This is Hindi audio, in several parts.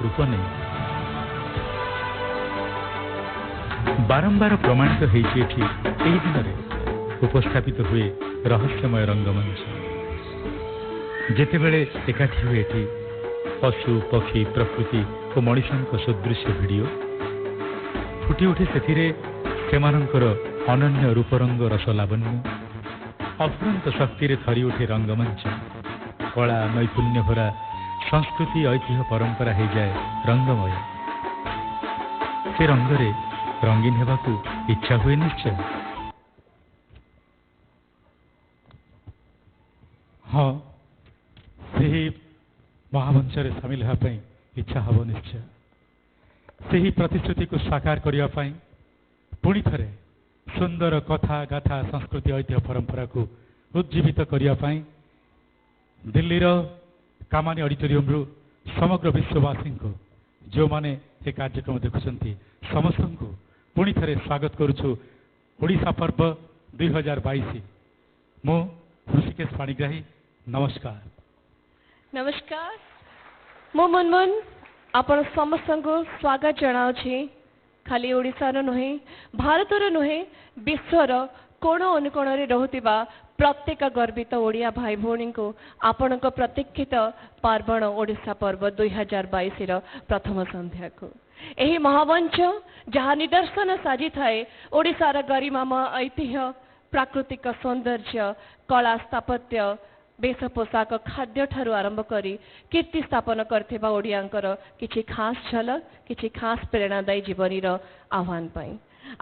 रूप नहीं बारंबार प्रमाणित होती दिन में उपस्थापित हुए रहस्यमय रंगमंच जितेबले एकाठी हुए पशु पक्षी प्रकृति और मनुष्यों सदृश्य भिडियो फुटी उठे से अनन्य रूपरंग रसलावण्य अफुरंत शक्ति थरी उठे रंगमंच कला नैपुण्य भरा संस्कृति ऐतिह्य परंपरा हो जाए रंगमय से रंगरे रंगीन हेबाकू इच्छा हुए निश्चय। हाँ से महामंच सामिल होगा इच्छा हम निश्चय से प्रतिश्रुति को साकार करने पुणी थे सुंदर कथा गाथा संस्कृति ऐतिह्य परंपरा को उज्जीवित करने दिल्ली कामानी ऑडिटोरियम रु समग्र विश्ववासी को जो माने ये कार्यक्रम देखुंट समस्त को पुणी थे स्वागत करुछु ओडिशा पर्व 2022 मु ऋषिकेश पाणिग्राही नमस्कार। नमस्कार मु मुनमुन आपण समस्त को स्वागत जनाऊँ खाली ओडिशार नुहे भारतर नुहे विश्वर कोण अनुकोण रोहुतिबा प्रत्येक गर्वित ओडिया भाई भौणी को आपण प्रतीक्षित पार्वण ओडिशा पर्व 2022 प्रथम संध्या को यही महामंच जहाँ निदर्शन साजी थाए ओडिशार गरिमामय ऐतिह्य प्राकृतिक सौंदर्य कला स्थापत्य वेश पोशाक खाद्य ठारू आरंभ करी कीर्ति स्थापन करथिबा ओडियांकर किछि खास झलक किछि खास प्रेरणादायी जीवनी आह्वान पाई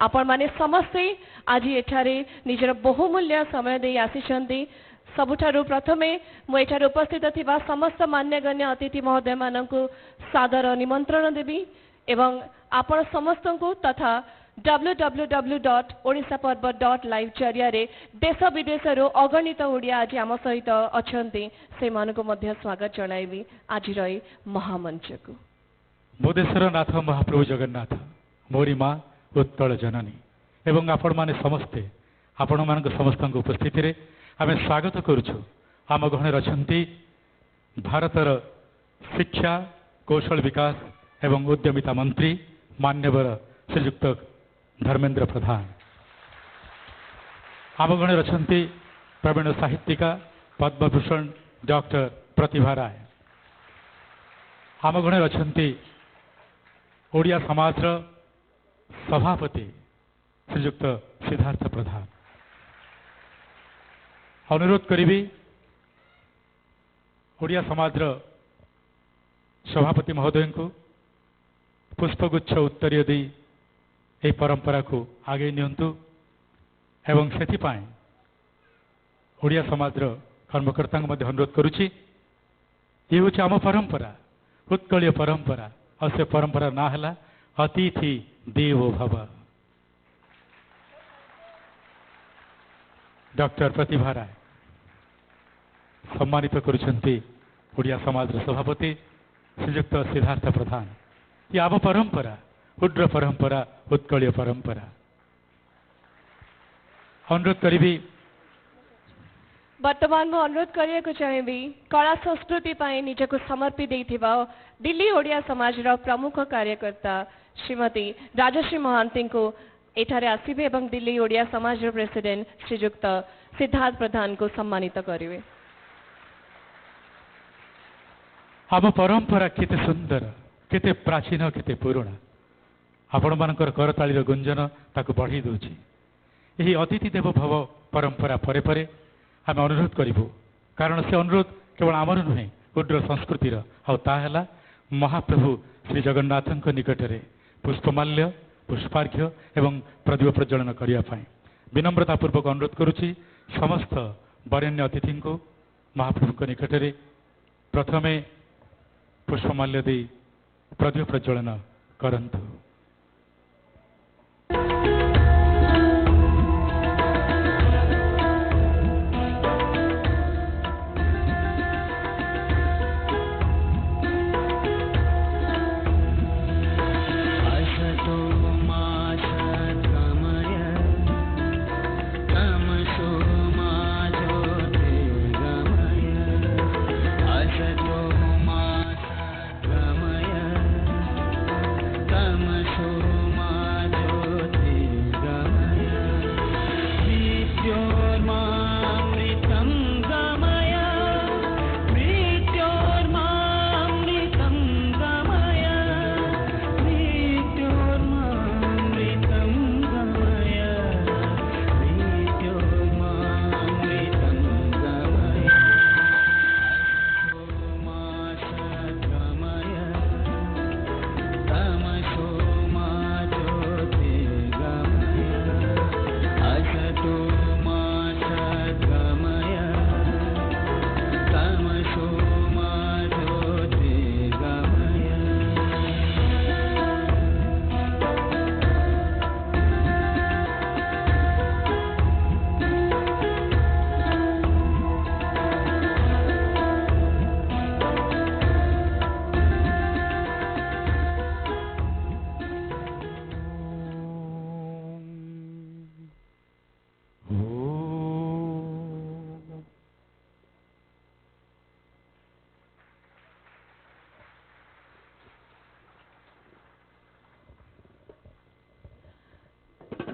आपण माने समस्ते आज एठारे निजर बहुमूल्य समय दे आसीचंती सबुठारु प्रथमे मु एठारे उपस्थित थिबा समस्त मान्यगण्य अतिथि महोदय मानकु सादर निमंत्रण देबी एवं आपण समस्त को तथा www.odishaparva.live जरिया देश विदेश अगणित ओडिया आज आम सहित अच्छा से मानक स्वागत जनाइबी आज महामंच को। मो देशर नाथ महाप्रभु जगन्नाथ मोरी माँ उत्तल जननी एवं आपण माने समस्ते आपण मान समस्त उपस्थिति रे आम स्वागत करुछु आम गहणे रचंती भारतर शिक्षा कौशल विकास एवं उद्यमिता मंत्री मान्यवर श्रीयुक्त धर्मेंद्र प्रधान आम गणे रचंती प्रवीण साहित्यिका पद्मभूषण डॉक्टर प्रतिभा राय आम गणे रचंती ओडिया समाज सभापति श्रीयुक्त सिद्धार्थ प्रधान अनुरोध करी ओडिया समाज सभापति महोदय को पुष्पगुच्छ उत्तरीय दी ए परंपरा को आगे नियंतु एवं सेथिपाई ओडिया समाज कर्मकर्ता अनुरोध करुछि ये हूँ आम परंपरा उत्कलीय परंपरा और से परंपरा ना है अतिथि देवो भव। डॉक्टर प्रतिभा राय सम्मानित करुछंती ओडिया समाज सभापति श्रीयुक्त सिद्धार्थ प्रधान ये आम परंपरा उड्र परंपरा उत्कलीय परंपरा अनुरोध करी वर्तमान में अनुरोध करने चाहिए कला संस्कृति निजक समर्पी देथिबा दिल्ली ओडिया समाज प्रमुख कार्यकर्ता श्रीमती राजश्री महांती को एठारे आसीबे एवं दिल्ली ओडिया समाज प्रेसिडेंट श्रीयुक्त सिद्धार्थ प्रधान को सम्मानित करिवे। आम परंपरा केते सुंदर केते प्राचीन केते पुराणा आपण मानकर करतालीर गुंजन ताकू बढ़ी दूची यही अतिथि देव भव परंपरा परे परे आम अनुरोध करूँ कारण से अनुरोध केवल आमर नुहे उड्र संस्कृतिर आला महाप्रभु श्री जगन्नाथ निकट में पुष्पमाल्य पुष्पार्घ्य एवं प्रदीप प्रज्वलन करने विनम्रतापूर्वक अनुरोध करुच्ची समस्त वरेण्य अतिथि को महाप्रभु निकट में प्रथमे पुष्पमाल्य दे प्रदीप प्रज्वलन करंतु।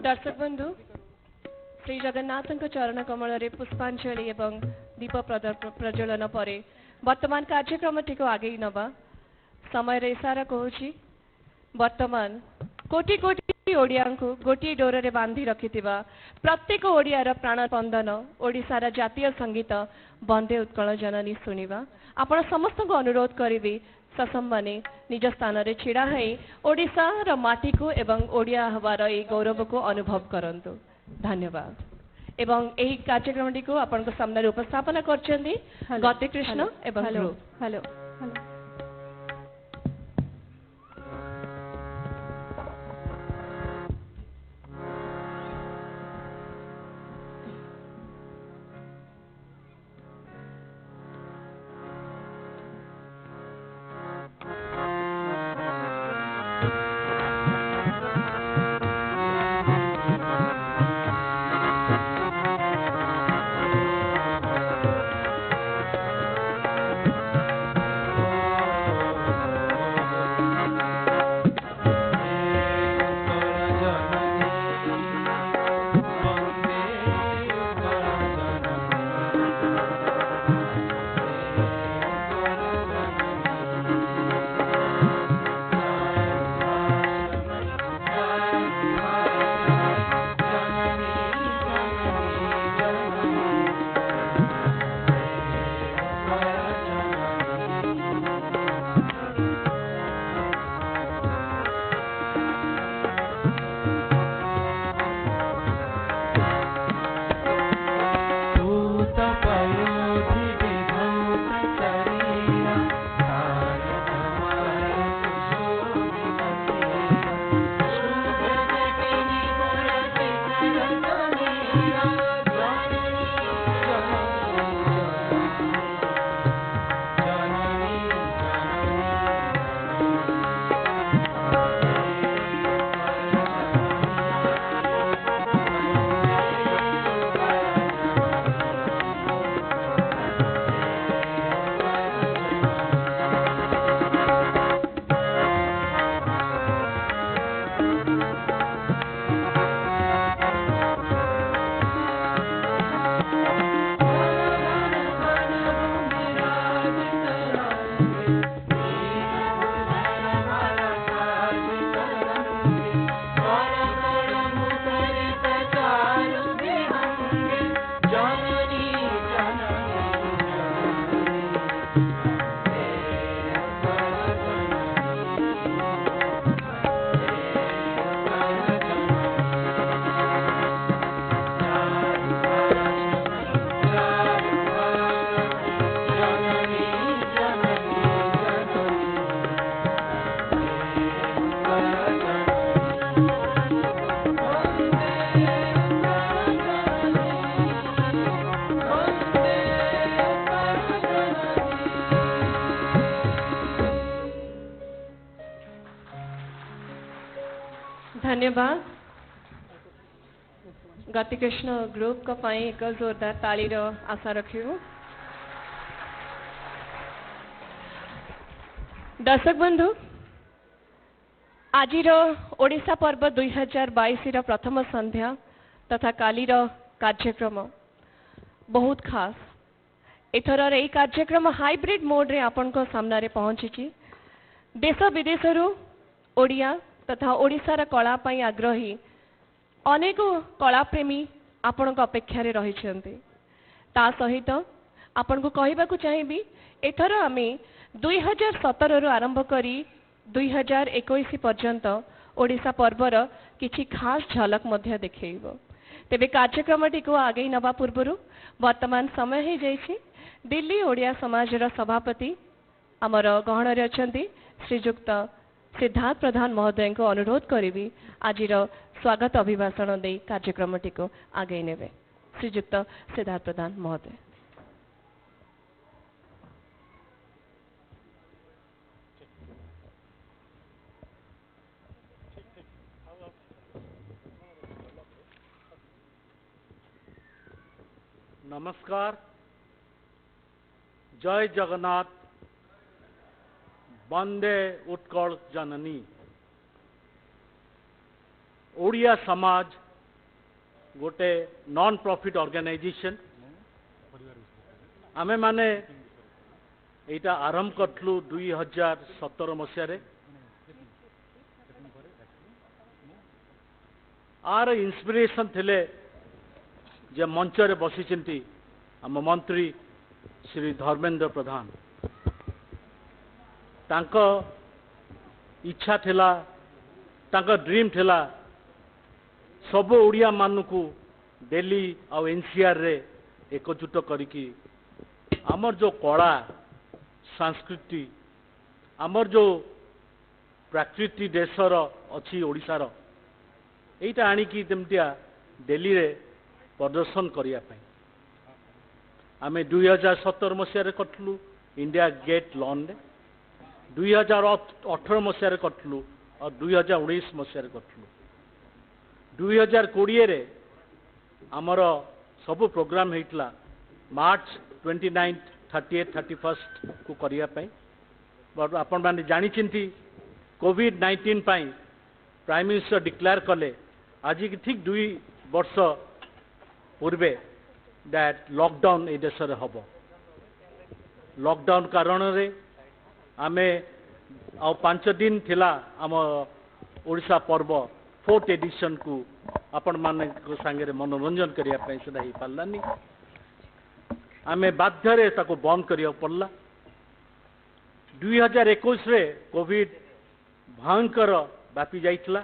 दर्शक बंधु श्री जगन्नाथ चरण कमल पुष्पांजलि एवं दीप प्रज्वलन पर वर्तमान कार्यक्रम टी आगे नवा समय इशारा कहूँ वर्तमान कोटि कोटि ओडिया को गोटे डोर रे बांधी रखिथिबा प्रत्येक ओडियार प्राण स्पंदन ओडिशार जातीय संगीत वंदे उत्कल जननी शुणा आपण समस्त को अनुरोध करी ससम्माने निज स्थान रे छिड़ा है ओडिशार माटी को एवं ओडिया हवार ए गौरव को अनुभव करंतु। धन्यवाद। एवं यही कार्यक्रम टी को आपण सामने उपस्थापना करछन्ती गति कृष्ण एवं हेलो हेलो धन्यवाद। गति कृष्ण ग्रुप का पाई एक जोरदार तालीर आशा रखियो। दर्शक बंधु आज ओडिशा पर्व 2022 प्रथम संध्या तथा कालीर कार्यक्रम बहुत खास। एथर यह कार्यक्रम हाइब्रिड मोड रे आपण को सामना रे पहुंची। देश विदेश ओडिया तथा ओडिशार कला पाई आग्रही अनेक कलाप्रेमी आपण अपेक्षा रही सहित आपण को कहबा को चाहिए एथर आमे 2017 रु आरंभ करी 2021 पर्यंत ओडिशा पर्वर किछि खास झलक मध्य देखैबो। तेबे कार्यक्रम टी को आगे नवा पूर्व वर्तमान समय हो जाइछि। दिल्ली ओडिया समाजर सभापति आमर गहन रे अछंती श्रीजुक्त सिद्धार्थ प्रधान महोदय को अनुरोध करी आज स्वागत अभिभाषण दे कार्यक्रम टी को आगे नेबे। श्रीजुक्त सिद्धार्थ प्रधान महोदय। नमस्कार। जय जगन्नाथ। वंदे उत्कल जननी। ओडिया समाज गोटे नॉन प्रॉफिट ऑर्गेनाइजेशन आमे माने एटा आरंभ करथलु 2017 मसिया आर इंस्पिरेशन थिले जे मंच रे बसिचिंती आम मंत्री श्री धर्मेंद्र प्रधान तांको इच्छा थिला तांको ड्रीम थिला सब ओडिया मानकू दिल्ली और एनसीआर रे एकजुट करिकी आमर जो कला संस्कृति आमर जो प्राकृति देशर अच्छी ओडिशार एटा आनिकी तेमतिया दिल्ली रे प्रदर्शन करिया पई आमे 2017 मसिया रे करथलु इंडिया गेट लॉन रे 2018 मसिया रे करथलु और 2019 मसिया रे करथलु 2020 रे आमर सब प्रोग्राम हेतला मार्च 29 30 31 को करिया पई बट आपण माने जानि चिंती कोविड-19 पई प्राइम मिनिस्टर डिक्लेयर कले आज की ठीक 2 वर्ष पूर्वे दैट लॉकडाउन ए देश रे हबो लॉकडाउन कारण रे आमे आ 5 दिन थिला आम ओडिशा पर्व 4th एडिशन को आपण माने को संगे रे मनोरंजन करिया पई सदा ही पालानी आमे बाध्य रे ताको बंद करिया पड़ला 2021 रे कोविड भयंकर व्यापी जाइतला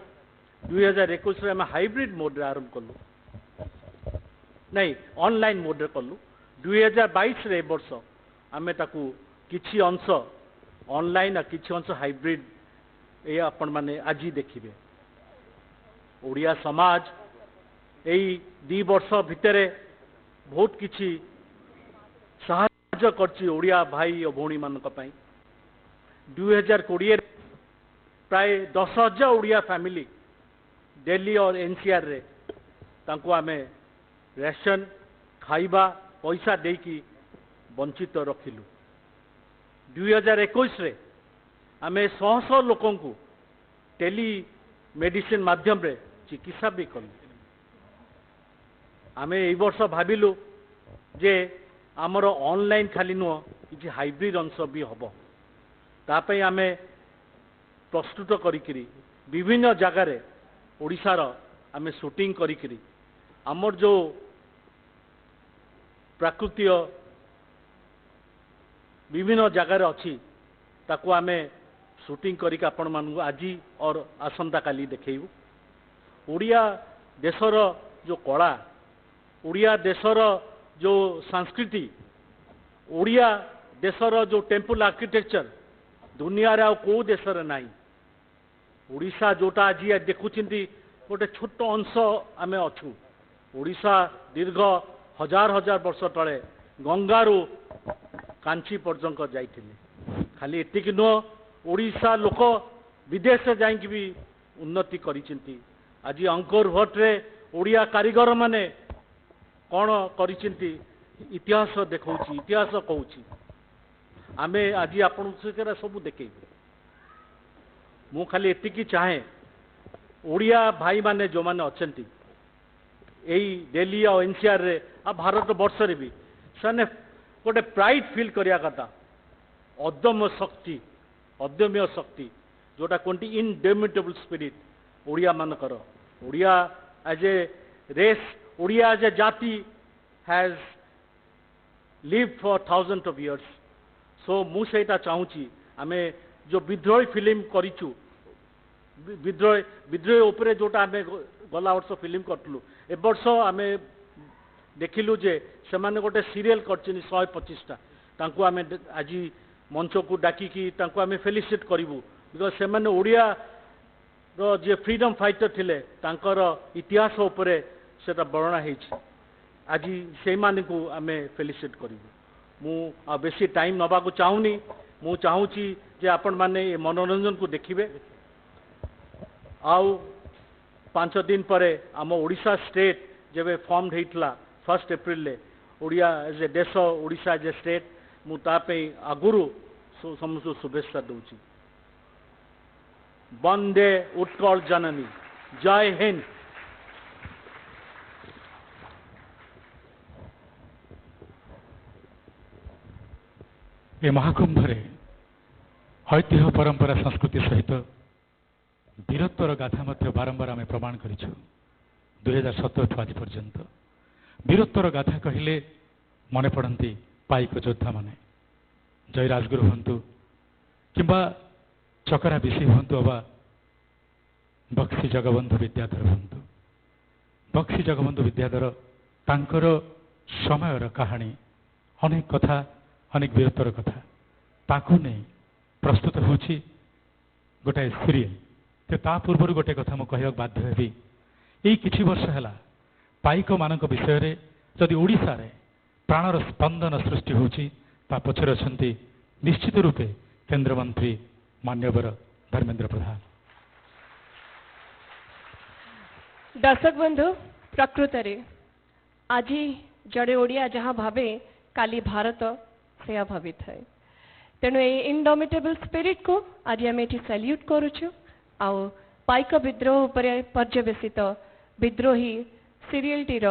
2021 रे आमे हाइब्रिड मोड रे आरंभ कलु नहीं ऑनलाइन मोड रे कलु 2022 रे वर्ष आमे ताको किछि अंश ऑनलाइन आ किछि अंश हाइब्रिड ए आपण माने आजी देखिबे ओडिया समाज एई 2 वर्ष भितरे बहुत किछि साहाय्य करछि ओडिया भाई और भौणी मानक पई 2020 प्राय 10,000 ओडिया फैमिली दिल्ली और एनसीआर रे तांको आमे रेशन खाइबा पैसा देकी वंचित रखिलु 2021 रे आमे 100 लोकों को टेली मेडिसिन माध्यम रे चिकित्सा भी कलु आमे ए वर्ष भाबिलु जे आमर ऑनलाइन खाली नुह कि हाइब्रिड अंश भी हबो तापई आमे प्रस्तुत करिकरी विभिन्न जगह रे ओडिशार आमे शूटिंग करिकरी आमर जो प्राकृतिक विभिन्न जगह रे अछि ताको आमे शूटिंग करिक आपण मानू आज और आसंता काली देखैबू ओडिया देशर जो कला ओडिया देशर जो संस्कृति ओडिया देशर जो टेम्पल आर्किटेक्चर दुनिया रे को देशर नाही ओडिशा जोटा आज देखुचिंती गोटे छोट अंश आमे अछु ओडिशा दीर्घ हजार हजार वर्ष तले गंगारू कांची पर्यंत जाइथिले खाली एतिक नो ओडिशा लोक विदेश जाइक भी उन्नति करिचिंती आज अंकुर भट्ट रे ओडिया कारीगर माने कौन करिचिंती इतिहास देखौची इतिहास कहूची आमे आज आपन सेरा सब देखेबे मु खाली एतिकी चाहे ओडिया भाई माने जो माने अछंती एई दिल्ली और एनसीआर रे आ भारत वर्ष रे भी सने गोटे प्राइड फील करिया कथा अदम्य शक्ति जोटा कोंटी इनडेमिटेबल स्पिरिट ओडिया मानकर Odia as a race Odia as a जाति has live for thousand of years so मु सेटा चाहूची आमे जो विद्रोही फिल्म करिचु विद्रोही उपरे जोटा आमे गला वर्ष फिल्म करतलु ए वर्ष आमे देखिलु जे सेमाने गोटे सीरियल करछिन 125टा तांको आमे आज मंच को डाकी की तांको आमे फेलिसिट करिवु बिकॉज सेमाने ओडिया रो जे फ्रीडम फाइटर थिले तांकर इतिहास उपरे सेटा वर्णना हेछि आज से माने को आमे फेलिसिट करिवु मु आ बेसी टाइम नबा को चाहूनी मु चाहूची जे आपण माने मनोरंजन को देखिबे आउ 5 दिन परे आम ओडिशा स्टेट जेबे फॉर्म हेतला 1 एप्रिल ले ओडिया एज ए देश ओडिशा एज ए स्टेट मुता पे आगुरु समस्त शुभेच्छा दूची वंदे उत्कल जननी जय हिंद। ए महाकुंभरे ऐतिह्य परंपरा संस्कृति सहित वीरत्वर गाथा मध्य बारंबार आम प्रमाण करिछु 2017 आज पर्यंत वीरत्वर गाथा कहले मने पड़ती पाइक योद्धा माने जय राजगुरु हंतु किंबा चकरा बिशी हंतु अबा बक्सी जगबंधु विद्याधर हंतु बक्सी जगबंधु विद्याधर तांकर समयर कहानी अनेक कथा अनेक वीरत्वर कथा ताकू नहीं प्रस्तुत होची गोटे सीरियल तो ता पूर्व गोटे कथा मु कहवा बाध्य हेबी यही किछि वर्ष हैला पाइक मानक विषय रे जदि ओडिसा रे प्राणर स्पंदन सृष्टि होची ता पछरे अछंती निश्चित रूपे केंद्र मंत्री मान्यवर धर्मेंद्र प्रधान। दर्शक बंधु प्रकृत रे आज जड़े ओडिया जहाँ भावे काली भारत से भावी थाए तेणु ये इनडोमिटेबल स्पिरिट को आज आम ये सैल्यूट करुचु आउ पाइक विद्रोह उपरे पर्यवेसित विद्रोही सीरियल टीर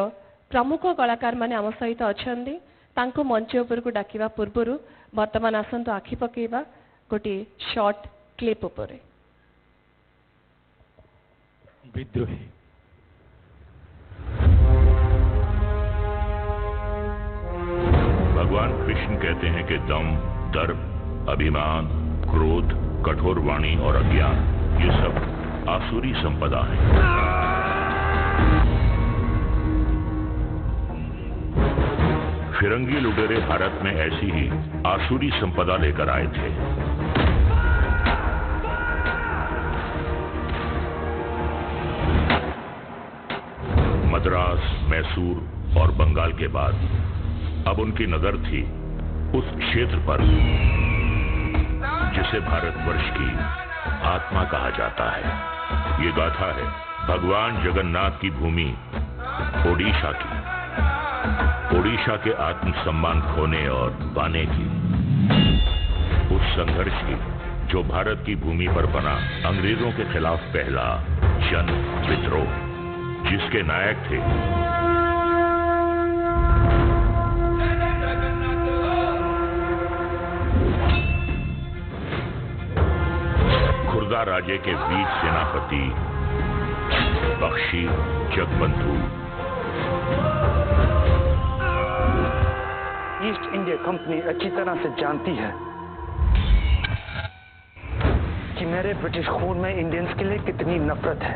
प्रमुख कलाकार माने आम सहित अछंदी तांको मंच उपर को डाकिबा पूर्वरु वर्तमान आसंतु आखि पकेबा गोटे शॉर्ट क्लिप उपरे। विद्रोही भगवान कृष्ण कहते हैं कि दम, दर्प, अभिमान, क्रोध, कठोर वाणी और अज्ञान ये सब आसुरी संपदा है। फिरंगी लुटेरे भारत में ऐसी ही आसुरी संपदा लेकर आए थे। मद्रास, मैसूर और बंगाल के बाद अब उनकी नजर थी उस क्षेत्र पर जिसे भारतवर्ष की आत्मा कहा जाता है। ये गाथा है भगवान जगन्नाथ की भूमि ओडिशा की, ओडिशा के आत्मसम्मान खोने और पाने की, उस संघर्ष की जो भारत की भूमि पर बना अंग्रेजों के खिलाफ पहला जन विद्रोह, जिसके नायक थे खुर्दा राज्य के वीर सेनापति Bakhshi Jagabandhu. East India Company अच्छी तरह से जानती है कि मेरे ब्रिटिश खून में इंडियंस के लिए कितनी नफरत है।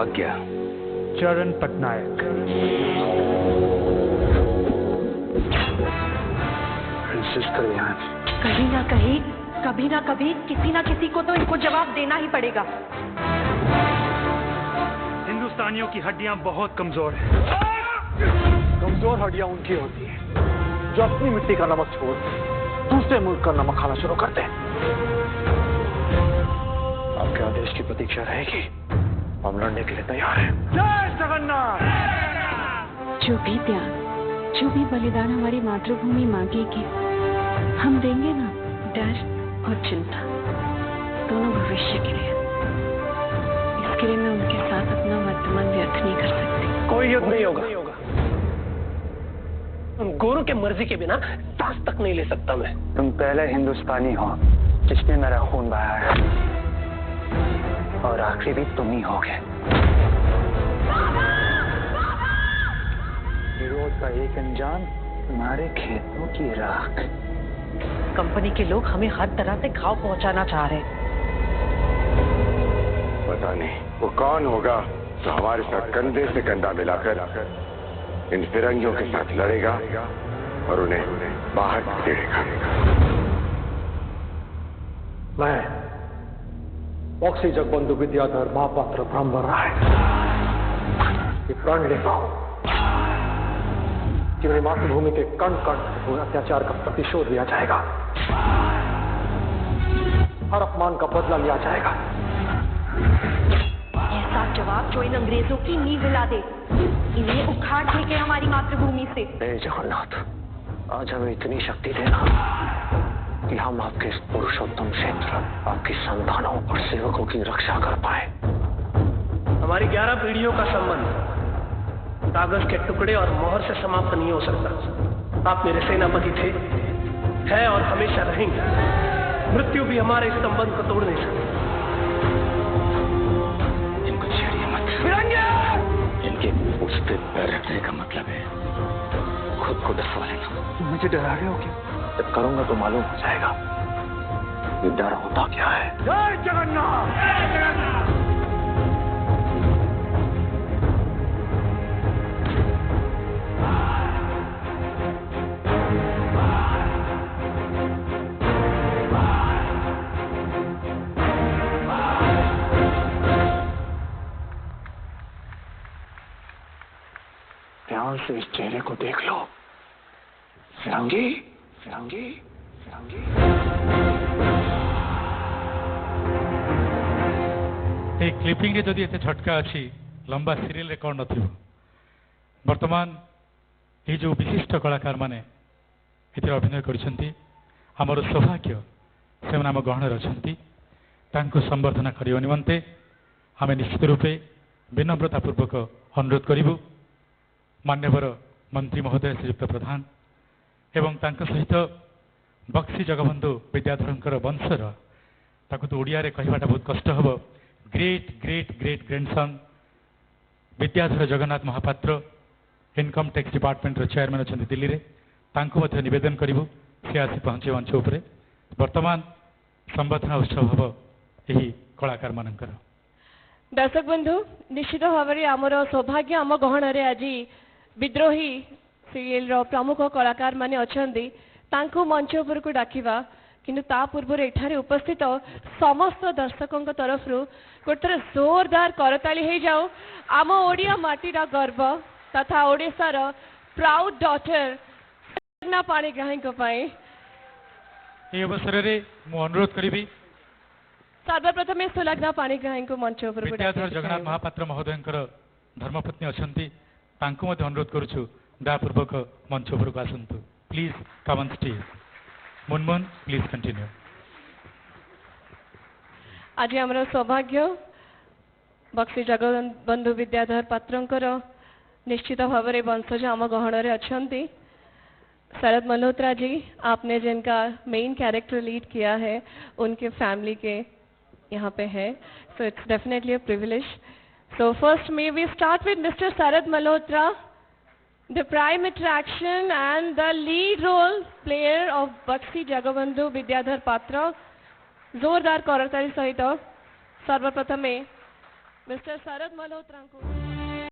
आज्ञा। चरण पटनायक। प्रिंसेस कल्याण। कहीं ना कहीं, कभी ना कभी किसी ना किसी को तो इनको जवाब देना ही पड़ेगा। हिंदुस्तानियों की हड्डियां बहुत कमजोर हैं। कमजोर हड्डियां उनकी होती हैं जो अपनी मिट्टी का नमक छोड़ दूसरे मुल्क का नमक खाना शुरू करते हैं। आपके आदेश की प्रतीक्षा रहेगी। हम लड़ने के लिए तैयार हैं। जय जगन्नाथ। जो भी त्याग, जो भी बलिदान हमारी मातृभूमि मांगेगी, हम देंगे ना। डर और चिंता दोनों भविष्य के लिए। इसके लिए मैं उनके साथ अपना वर्तमान व्यर्थ नहीं कर सकती। कोई युद्ध नहीं होगा। तुम गोरों के मर्जी के बिना सांस तक नहीं ले सकता मैं। तुम पहले हिंदुस्तानी हो जिसने मेरा खून बहाया है, और आखिरी भी तुम ही होगे। विरोध का एक अंजाम तुम्हारे खेतों की राख। कंपनी के लोग हमें हर तरह से घाव पहुंचाना चाह रहे हैं। पता नहीं वो कौन होगा जो हमारे साथ कंधे से कंधा मिलाकर इन फिरंगियों के साथ लड़ेगा और उन्हें बाहर खदेड़ेगा। मैं बॉक्सी जगबंधु विद्याधर महापात्र ब्राह्मण राय ये प्रण लेता हूं कि मेरी मातृभूमि के कण कण हुए अत्याचार का प्रतिशोध लिया जाएगा। हर अपमान का बदला लिया जाएगा। ऐसा जवाब जो इन अंग्रेजों की नींव हिला दे, इन्हें उखाड़ फेंके हमारी मातृभूमि से। हे जगन्नाथ, आज हमें इतनी शक्ति देना कि हम आपके इस पुरुषोत्तम क्षेत्र, आपकी संतानों और सेवकों की रक्षा कर पाए। हमारी 11 पीढ़ियों का संबंध कागज के टुकड़े और मोहर से समाप्त नहीं हो सकता। आप मेरे सेनापति थे, हैं और हमेशा रहेंगे। मृत्यु भी हमारे इस संबंध को तोड़ नहीं सकती। इनको छेड़िए मत। इनके उस पे पैर रखने का मतलब है खुद को डसवा लेना। मुझे डरा रहे हो क्या? जब करूंगा तो मालूम हो जाएगा ये डर होता क्या है। जय जगन्नाथ! जय जगन्नाथ! ध्यान से इस चेहरे को देख लो। फिरंगी, फिरंगी, फिरंगी। এই ক্লিপিংরে যদি এতে ঝটকা আছে লম্বা সিরিয়াল রেকর্ড নথিব। বর্তমান এই যে বিশিষ্ট কলাকার মানে এতে অভিনয় করছেন আমার সৌভাগ্য সেমানে আম গহণরে অনেক তাঁকু সম্বর্ধনা করা নিমন্তে আমি নিশ্চিত রূপে বিনম্রতাপূর্বক অনুরোধ করবু मान्यवर मंत्री महोदय श्रीयुक्त प्रधान एवं तांको सहित बक्सी जगबंधु विद्याधर वंशर ताकू तो ओडिया रे कहवाटा बहुत कष्ट हम great great great grandson Vidyadhar Jagannath Mahapatra income tax department chairman अच्छा दिल्ली में तांको मध्य निवेदन करूँ सी आसी पहुँचे मंच उपर वर्तमान संबर्धना उत्सव हम यही कलाकार मानकर। दर्शक बंधु निश्चित भाव में आमर सौभाग्य आम गहणरे आज विद्रोही सीरियल प्रमुख कलाकार माने अछंदी तांको मंच उपर को डाकिबा किंतु ता पूर्व एठारे उपस्थित समस्त दर्शकों तरफ गोटे जोरदार करताली हो जाओ आम ओडिया माटीर गर्व तथा ओडिशार प्राउड डॉटर सुलग्ना पाणिग्राही अवसर में अनुरोध करी सर्वप्रथम सुलग्ना पाणिग्राही मंच उपर विद्याधर जगन्नाथ महापात्र महोदय धर्मपत्नी अच्छा अनुरोध करुछु दयापूर्वक मंच उपर को आसतु please come on stage. Munmun please continue. आज आमर सौभाग्य बक्सी जगबंधु विद्याधर पात्रंकर निश्चित भाव में वंशज आम गहणरे अछंती। शरद मल्होत्रा जी आपने जिनका मेन कैरेक्टर लीड किया है उनके फैमिली के यहाँ पे है, so it's definitely a privilege. So first may we start with Mr. Sarad Malhotra, the prime attraction and the lead role player of Bakshi Jagabandhu Vidyadhar Patra. जोरदार करताली सहित सर्वप्रथमे Mr. Sarad Malhotra को